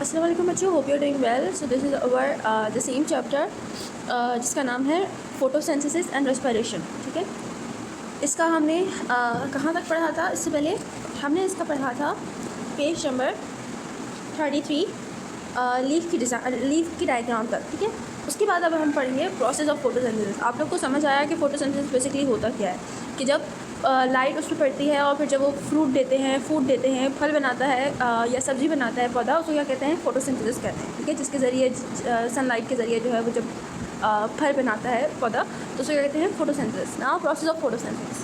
अस्सलाम वालेकुम बच्चों, hope you are doing well. So this is our the same chapter जिसका नाम है फोटोसिंथेसिस एंड रेस्पिरेशन। ठीक है, इसका हमने कहाँ तक पढ़ा था? इससे पहले हमने इसका पढ़ा था पेज नंबर 33 लीफ की डायग्राम तक। ठीक है, उसके बाद अब हम पढ़ेंगे प्रोसेस ऑफ फोटोसिंथेसिस। आप लोग को समझ आया कि फोटोसिंथेसिस बेसिकली होता क्या है, कि जब लाइट उस पर पड़ती है और फिर जब वो फूड देते हैं, फल बनाता है या सब्ज़ी बनाता है पौधा, उसको क्या कहते हैं? फोटोसिंथेसिस कहते हैं। ठीक है, जिसके ज़रिए सनलाइट के ज़रिए जो है वो जब फल बनाता है पौधा, तो उसको क्या कहते हैं? Photosynthesis. Now process of photosynthesis.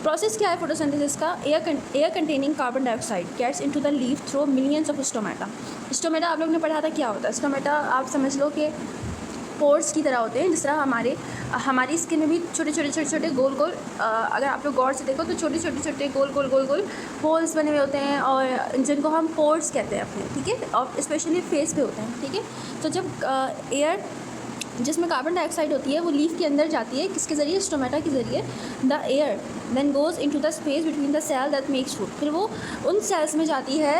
Process क्या है फोटोसिंथेसिस का? Air containing carbon dioxide gets into the leaf through millions of stomata. Stomata आप लोग ने पढ़ा था क्या होता है? स्टोमेटा आप समझ लो कि पोर्स की तरह होते हैं। जिस तरह हमारी स्किन में भी छोटे छोटे गोल अगर आप लोग गौर से देखो तो छोटे छोटे गोल होल्स बने हुए होते हैं, और जिनको हम पोर्स कहते हैं अपने। ठीक है, और स्पेशली फेस पे होते हैं। ठीक है, तो जब एयर जिसमें कार्बन डाइऑक्साइड होती है वो लीफ के अंदर जाती है, किसके ज़रिए? स्टोमेटा के ज़रिए। The air then goes into the space between the cell that makes food. फिर वो उन सेल्स में जाती है,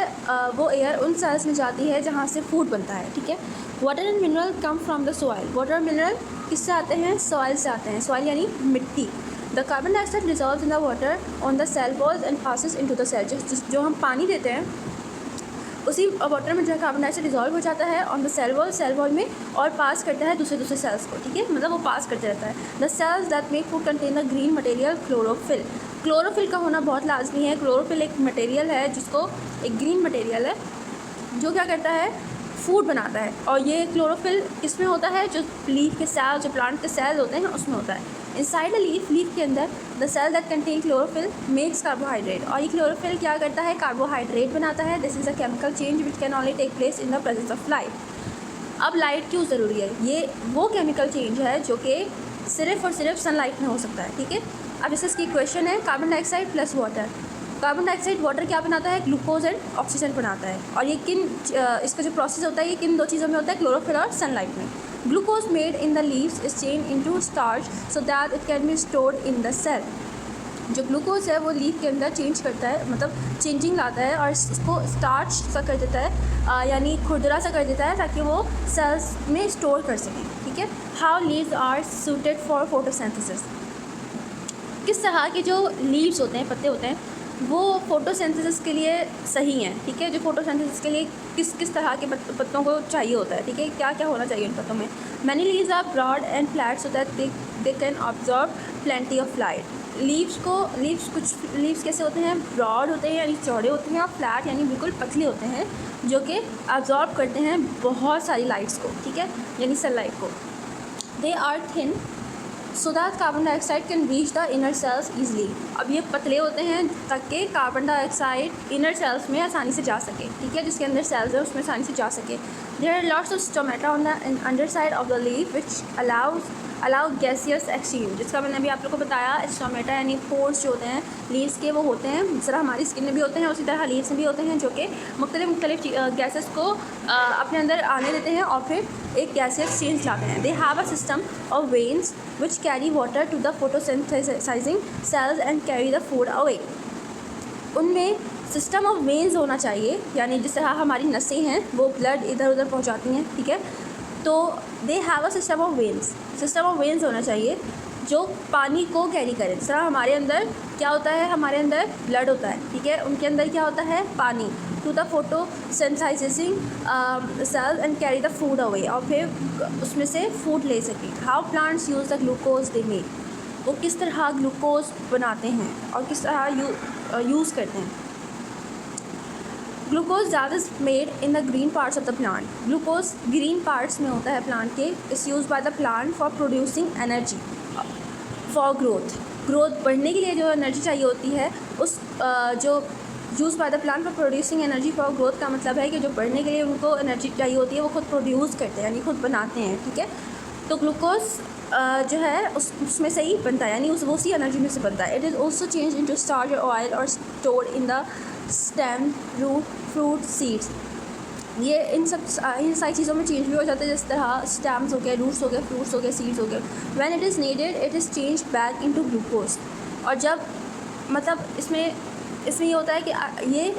वो एयर उन सेल्स में जाती है जहाँ से फूड बनता है। ठीक है, water and mineral come from the soil. Water और मिनरल किससे आते हैं? सॉइल से आते हैं। सॉइल यानी मिट्टी। The carbon dioxide dissolve in the water on the cell walls and passes into the cell. जो हम पानी देते हैं उसी वाटर में जो है कार्बन डाइऑक्साइड डिजॉल्व हो जाता है ऑन द सेल वॉल में, और पास करता है दूसरे सेल्स को। ठीक है, मतलब वो पास करते रहता है। The cells that make food contain the green material chlorophyll. Chlorophyll का होना बहुत लाजमी है। क्लोरोफिल एक मटेरियल है जिसको, एक ग्रीन मटेरियल है जो क्या करता है? फूड बनाता है। और ये क्लोरोफिल किस में होता है? जो लीफ के सेल, जो प्लांट के सेल होते हैं उसमें होता है। इनसाइड द लीफ के अंदर the cell that contain chlorophyll makes carbohydrate. और ये क्लोरोफिल क्या करता है? कार्बोहाइड्रेट बनाता है। This is a chemical change which can only take place in the presence of light. अब लाइट क्यों ज़रूरी है? ये वो केमिकल चेंज है जो कि सिर्फ और सिर्फ सनलाइट में हो सकता है। ठीक है, अब जैसे इसकी क्वेश्चन है carbon dioxide plus water. Carbon dioxide water क्या बनाता है? ग्लूकोज एंड ऑक्सीजन बनाता है। और ये इसका जो प्रोसेस होता है ये किन दो चीज़ों में होता है? क्लोरोफिल और सनलाइट में। Glucose made in the leaves is change into starch so that it can be stored in the cell. जो ग्लूकोज है वो लीफ के अंदर चेंज करता है, मतलब चेंजिंग लाता है और इसको स्टार्च सा कर देता है, यानी खुरदरा सा कर देता है, ताकि वो सेल्स में स्टोर कर सकें। ठीक है, how leaves are suited for photosynthesis. किस तरह के जो लीव्स होते हैं, पत्ते होते हैं, वो फोटोसिंथेसिस के लिए सही हैं। ठीक है, जो फोटोसिंथेसिस के लिए किस तरह के पत्तों को चाहिए होता है। ठीक है, क्या क्या होना चाहिए उन पत्तों में? Many leaves are broad and flat so that they can absorb plenty of light. कुछ लीव्स कैसे होते हैं? ब्रॉड होते हैं यानी चौड़े होते हैं, और फ्लैट यानी बिल्कुल पतले होते हैं, जो कि ऑब्जॉर्व करते हैं बहुत सारी लाइट्स को। ठीक है, यानी सनलाइट को। They are thin so that carbon dioxide can reach the inner cells easily. अब ये पतले होते हैं ताकि कार्बन डाइऑक्साइड इनर सेल्स में आसानी से जा सके। ठीक है, जिसके अंदर सेल्स है उसमें आसानी से जा सके। There are lots of stomata on the underside of the leaf which allow gaseous exchange. जिसका मैंने अभी आप लोग को बताया, स्टोमेटा यानी पोर्स जो होते हैं लीव्स के, वो होते हैं जिस तरह हमारी स्किन में भी होते हैं उसी तरह लीव्स में भी होते हैं, जो कि मुख्तलिफ गैसेस को अपने अंदर आने देते हैं और फिर एक गैसियस चेंज लाते हैं। They have a system of veins which carry water to the photosynthesising cells and carry the food away. उनमें सिस्टम ऑफ वेन्स होना चाहिए, यानी जिस तरह हमारी नसें हैं वो ब्लड इधर उधर पहुँचाती हैं। ठीक है, तो दे have a system of veins होना चाहिए जो पानी को कैरी करें। जिस तरह हमारे अंदर क्या होता है? हमारे अंदर ब्लड होता है। ठीक है, उनके अंदर क्या होता है? पानी। To the photosynthesising cell and carry the food away, और फिर उसमें से फूड ले सकें। How plants use the glucose they make. वो किस तरह ग्लूकोज बनाते हैं और किस तरह यूज़ करते हैं? Glucose that is made in the green parts of the plant. Glucose green parts में होता है प्लांट के। Is use by the plant for producing energy for growth बढ़ने के लिए जो एनर्जी चाहिए होती है, उस जो use by the plant for producing energy for growth का मतलब है कि जो बढ़ने के लिए उनको एनर्जी चाहिए होती है वो खुद प्रोड्यूस करते हैं, यानी खुद बनाते हैं। ठीक है, तो ग्लूकोज जो है उसमें से ही बनता है, यानी उसी एनर्जी में से बनता है। It is also change into starch और ऑयल और stored in the stem, root, fruit, seeds. ये इन सारी चीज़ों में चेंज भी हो जाता है, जिस तरह स्टेम्स हो गए, रूट्स हो गए, फ्रूट्स हो गए, सीड्स हो गए। When it is needed it is change back into glucose. और जब मतलब इसमें इसमें ये होता है कि ये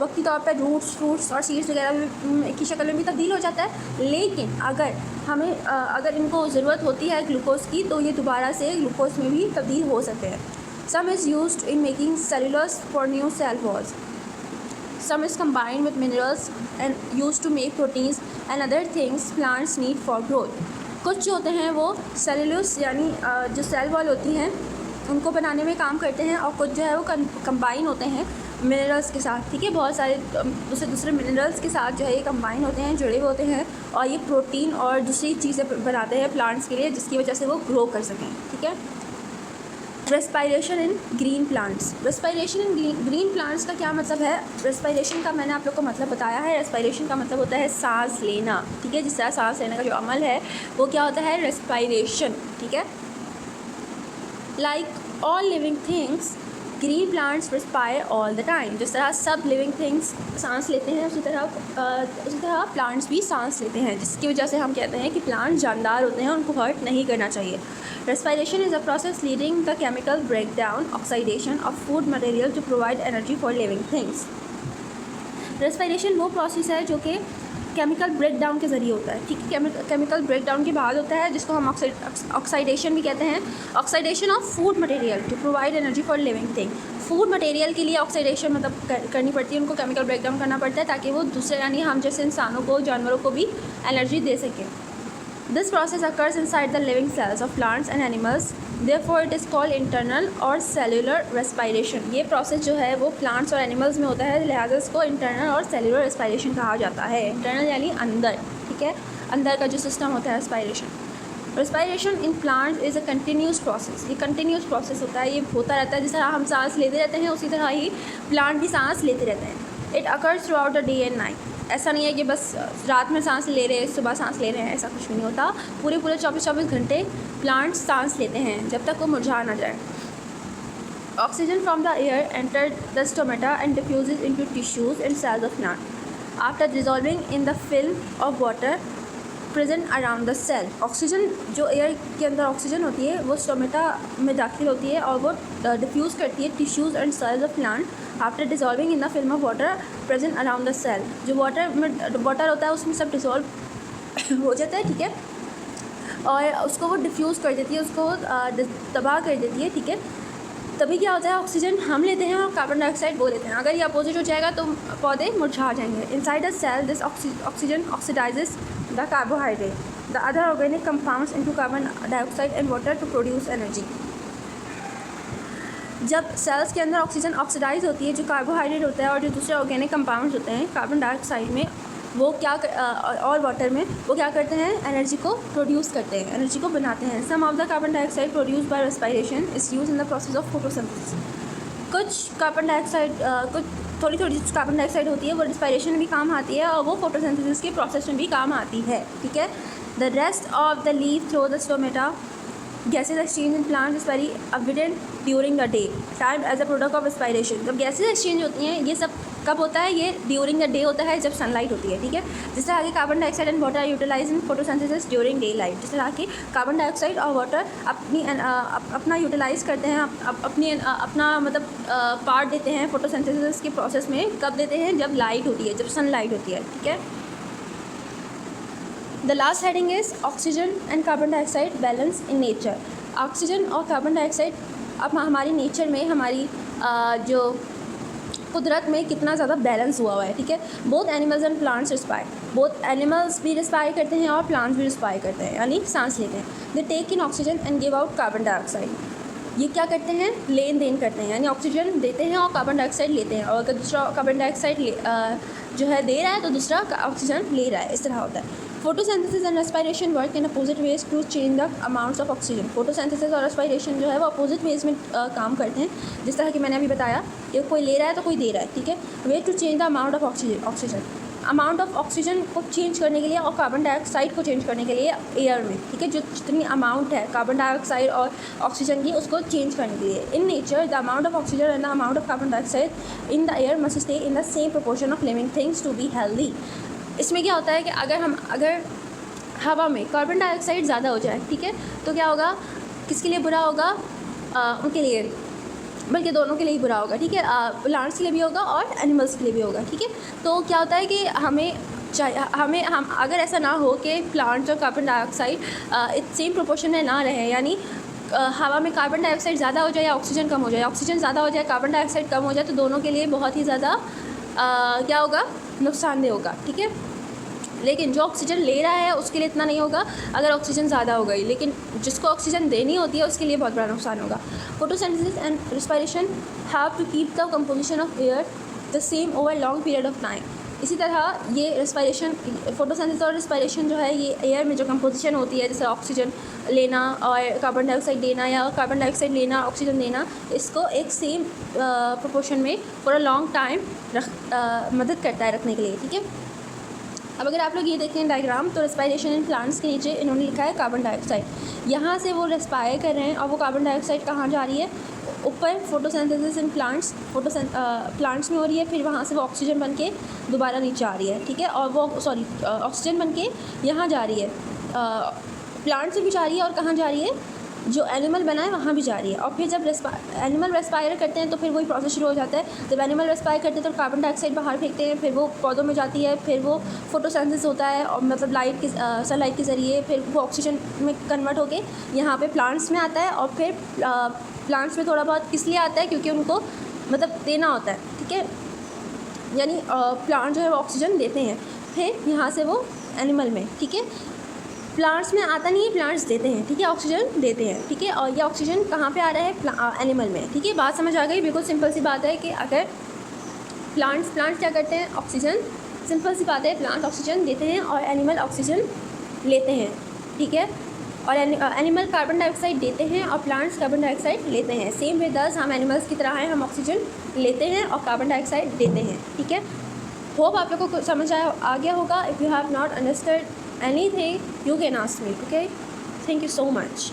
वक्ती तौर पर रूट्स, फ्रूट्स और सीड्स वगैरह की शक्ल में भी तब्दील हो जाता है, लेकिन अगर इनको ज़रूरत होती है ग्लूकोज की तो ये दोबारा से ग्लूकोज में भी तब्दील हो सकते हैं। Some is used in making cellulose for new cell walls, some is combined with minerals and used to make proteins and other things plants need for growth। कुछ जो होते हैं वो सेलुलोज यानी जो सेल वॉल होती हैं उनको बनाने में काम करते हैं, और कुछ जो है वो कंबाइन होते हैं मिनरल्स के साथ, ठीक है। बहुत सारे दूसरे मिनरल्स के साथ जो है ये कंबाइन होते हैं, जुड़े हुए होते हैं, और ये प्रोटीन और दूसरी चीज़ें बनाते हैं प्लांट्स के लिए, जिसकी वजह से वो ग्रो कर सकें, ठीक है। रेस्पायरेशन इन ग्रीन प्लांट्स, रेस्पायरेशन इन ग्रीन प्लांट्स का क्या मतलब है? रेस्पायरेशन का मैंने आप लोग को मतलब बताया है। रेस्पायरेशन का मतलब होता है सांस लेना, ठीक है। जिस तरह सांस लेने का जो अमल है वो क्या होता है? रेस्पायरेशन, ठीक है। Like all living things green plants respire all the time, जिस तरह सब लिविंग थिंग्स सांस लेते हैं उसी तरह प्लांट्स भी सांस लेते हैं, जिसकी वजह से हम कहते हैं कि प्लांट जानदार होते हैं, उनको हर्ट नहीं करना चाहिए। Respiration is a process leading the chemical breakdown oxidation of food material to provide energy for living things. Respiration वो प्रोसेस है जो कि केमिकल ब्रेकडाउन के ज़रिए होता है, ठीक है। केमिकल ब्रेकडाउन के बाद होता है, जिसको हम ऑक्सीडेशन भी कहते हैं। Oxidation of food material to provide energy for living thing, food material के लिए ऑक्सीडेशन मतलब करनी पड़ती है, उनको केमिकल ब्रेकडाउन करना पड़ता है ताकि वो दूसरे यानी हम जैसे इंसानों को, जानवरों को भी एनर्जी दे सकें। This process occurs inside the living cells of plants and animals, therefore it is called internal और सेलुलर रेस्पायरेशन। ये प्रोसेस जो है वो प्लांट्स और एनिमल्स में होता है, लिहाजा इसको इंटरनल और सेलुलर रेस्पायरेशन कहा जाता है। इंटरनल यानी अंदर, ठीक है, अंदर का जो सिस्टम होता है respiration. Respiration in plants is a continuous process, ये कंटिन्यूस प्रोसेस होता है, ये होता रहता है। जिस तरह हम सांस लेते रहते हैं उसी तरह ही प्लांट भी सांस लेते रहते हैं। It occurs through out the day and night, ऐसा नहीं है कि बस रात में सांस ले रहे हैं, सुबह सांस ले रहे हैं, ऐसा कुछ भी नहीं होता। पूरे 24 घंटे प्लांट सांस लेते हैं जब तक वो मुरझा ना जाए। Oxygen from the air enter the stomata and diffuses into tissues and cells of plant after dissolving in the film of water present around the cell. Oxygen जो एयर के अंदर ऑक्सीजन होती है वो स्टोमेटा में दाखिल होती है और वो डिफ्यूज़ करती है tissues and cells of plant after dissolving in the film of water present around the cell. जो वाटर होता है उसमें सब डिजॉल्व हो जाता है, ठीक है, और उसको वो डिफ्यूज़ कर देती है, उसको तबाह कर देती है, ठीक है। तभी क्या होता है, ऑक्सीजन हम लेते हैं और कार्बन डाइऑक्साइड वो लेते हैं। अगर ये अपोजिट हो जाएगा तो पौधे मुरझा जाएंगे। Inside the cell this oxygen oxidises the carbohydrate the other organic compounds into carbon dioxide and water to produce energy. जब सेल्स के अंदर ऑक्सीजन ऑक्सीडाइज होती है, जो कार्बोहाइड्रेट होता है और जो दूसरे ऑर्गेनिक कंपाउंड्स होते हैं कार्बन डाइऑक्साइड में, वो और वाटर में वो क्या करते हैं, एनर्जी को प्रोड्यूस करते हैं, एनर्जी को बनाते हैं। Some of the carbon dioxide produce by respiration is use in the process of photosynthesis. कुछ कार्बन डाइऑक्साइड थोड़ी कार्बन डाइऑक्साइड होती है वो रेस्पायरेशन में भी काम आती है और वो फोटोसिंथेसिस के प्रोसेस में भी काम आती है, ठीक है। The rest of the leave through the stomata gases exchange in plants is very evident during the day time as a product of respiration। जब गैसेज एक्सचेंज होती हैं ये सब कब होता है, ये ड्यूरिंग द डे होता है जब सनलाइट होती है, ठीक है। जिस तरह कि carbon dioxide and water utilise in photosynthesis during daylight, जिस तरह कि कार्बन डाइऑक्साइड और वाटर अपना यूटिलाइज़ करते हैं, अपना मतलब पार्ट देते हैं फोटोसिंथेसिस के प्रोसेस में। कब देते हैं, जब लाइट होती है, जब सनलाइट होती है, ठीक है। The last heading is oxygen and carbon dioxide balance in nature. Oxygen और कार्बन डाइऑक्साइड अब हमारी नेचर में, हमारी जो कुदरत में कितना ज़्यादा बैलेंस हुआ है, ठीक है। Both animals and plants respire, both animals भी रिस्पायर करते हैं और प्लांट्स भी रिस्पायर करते हैं, यानी सांस लेते हैं। They take in oxygen and give out carbon dioxide, ये क्या करते हैं, लेन देन करते हैं, यानी ऑक्सीजन देते हैं और कार्बन डाइऑक्साइड लेते हैं, और अगर दूसरा कार्बन डाइऑक्साइड जो है दे रहा है तो दूसरा ऑक्सीजन ले रहा है, इस तरह होता है। Photosynthesis and respiration work in opposite ways to change the amounts of oxygen. Photosynthesis और रेस्पायरेशन जो है वो अपोजिट वेज में काम करते हैं, जिस तरह कि मैंने अभी बताया कि कोई ले रहा है तो कोई दे रहा है, ठीक है। Way to change the amount of oxygen amount of oxygen को चेंज करने के लिए और कार्बन डाइऑक्साइड को चेंज करने के लिए एयर में, ठीक है, जो जितनी अमाउंट है कार्बन डाइऑक्साइड और ऑक्सीजन की उसको चेंज करने के लिए। In nature the amount of oxygen and the amount of carbon dioxide in the air must stay in the same proportion of living things to be healthy. इसमें क्या होता है कि अगर हवा में कार्बन डाइऑक्साइड ज़्यादा हो जाए, ठीक है, तो क्या होगा, किसके लिए बुरा होगा, उनके लिए बल्कि दोनों के लिए ही बुरा होगा, ठीक है। प्लांट्स के लिए भी होगा और एनिमल्स के लिए भी होगा, ठीक है। तो क्या होता है कि हम अगर ऐसा ना हो कि प्लांट्स और कार्बन डाइऑक्साइड इस सेम प्रोपोर्शन में ना रहे, यानी हवा में कार्बन डाइऑक्साइड ज़्यादा हो जाए या ऑक्सीजन कम हो जाए, ऑक्सीजन ज़्यादा हो जाए कार्बन डाइऑक्साइड कम हो जाए, तो दोनों के लिए बहुत ही ज़्यादा क्या होगा, नुकसानदेह होगा, ठीक है। लेकिन जो ऑक्सीजन ले रहा है उसके लिए इतना नहीं होगा अगर ऑक्सीजन ज़्यादा हो गई, लेकिन जिसको ऑक्सीजन देनी होती है उसके लिए बहुत बड़ा नुकसान होगा। Photosynthesis and respiration have to keep the composition of air the same over long period of time. इसी तरह ये रिस्पायरेशन, फोटोसिंथेसिस और रिस्पायरेशन जो है, ये एयर में जो कंपोजिशन होती है, जैसे ऑक्सीजन लेना और कार्बन डाइऑक्साइड देना या कार्बन डाइऑक्साइड लेना ऑक्सीजन देना, इसको एक सेम प्रोपोर्शन में फॉर अ लॉन्ग टाइम मदद करता है रखने के लिए, ठीक है। अब अगर आप लोग ये देखें डायग्राम, तो रेस्पायरेशन इन प्लांट्स के नीचे इन्होंने लिखा है कार्बन डाइऑक्साइड, यहाँ से वो रेस्पायर कर रहे हैं और वो कार्बन डाइऑक्साइड कहाँ जा रही है, ऊपर फोटोसिंथेसिस इन प्लांट्स, प्लांट्स में हो रही है, फिर वहाँ से वो ऑक्सीजन बन के दोबारा नीचे आ रही है, ठीक है। और वो ऑक्सीजन बन के यहाँ जा रही है, प्लांट से भी जा रही है और कहाँ जा रही है, जो एनिमल बना है वहाँ भी जा रही है। और फिर जब एनिमल रेस्पायर करते हैं तो फिर वही प्रोसेस शुरू हो जाता है। जब एनिमल रेस्पायर करते हैं तो कार्बन डाइऑक्साइड बाहर फेंकते हैं, फिर वो पौधों में जाती है, फिर वो फोटोसिंथेसिस होता है और मतलब लाइट के सनलाइट के ज़रिए फिर वो ऑक्सीजन में कन्वर्ट होके यहाँ पे प्लांट्स में आता है। और फिर प्लांट्स में थोड़ा बहुत किस लिए आता है, क्योंकि उनको मतलब देना होता है, ठीक है, यानी प्लांट जो है वो ऑक्सीजन देते हैं, फिर यहाँ से वो एनिमल में, ठीक है। प्लांट्स में आता नहीं है, प्लांट्स देते हैं, ठीक है, ऑक्सीजन देते हैं, ठीक है। और ये ऑक्सीजन कहाँ पे आ रहा है, एनिमल में, ठीक है। बात समझ आ गई, बिल्कुल सिंपल सी बात है कि अगर प्लांट्स क्या करते हैं, ऑक्सीजन, सिंपल सी बात है, प्लांट ऑक्सीजन देते हैं और एनिमल ऑक्सीजन लेते हैं, ठीक है। और एनिमल कार्बन डाइऑक्साइड देते हैं और प्लांट्स कार्बन डाइऑक्साइड लेते हैं। सेम विद अस, हम एनिमल्स की तरह हैं, हम ऑक्सीजन लेते हैं और कार्बन डाइऑक्साइड देते हैं, ठीक है। होप आप लोगों को समझ आ गया होगा। If you have not understood anything you can ask me, okay? Thank you so much.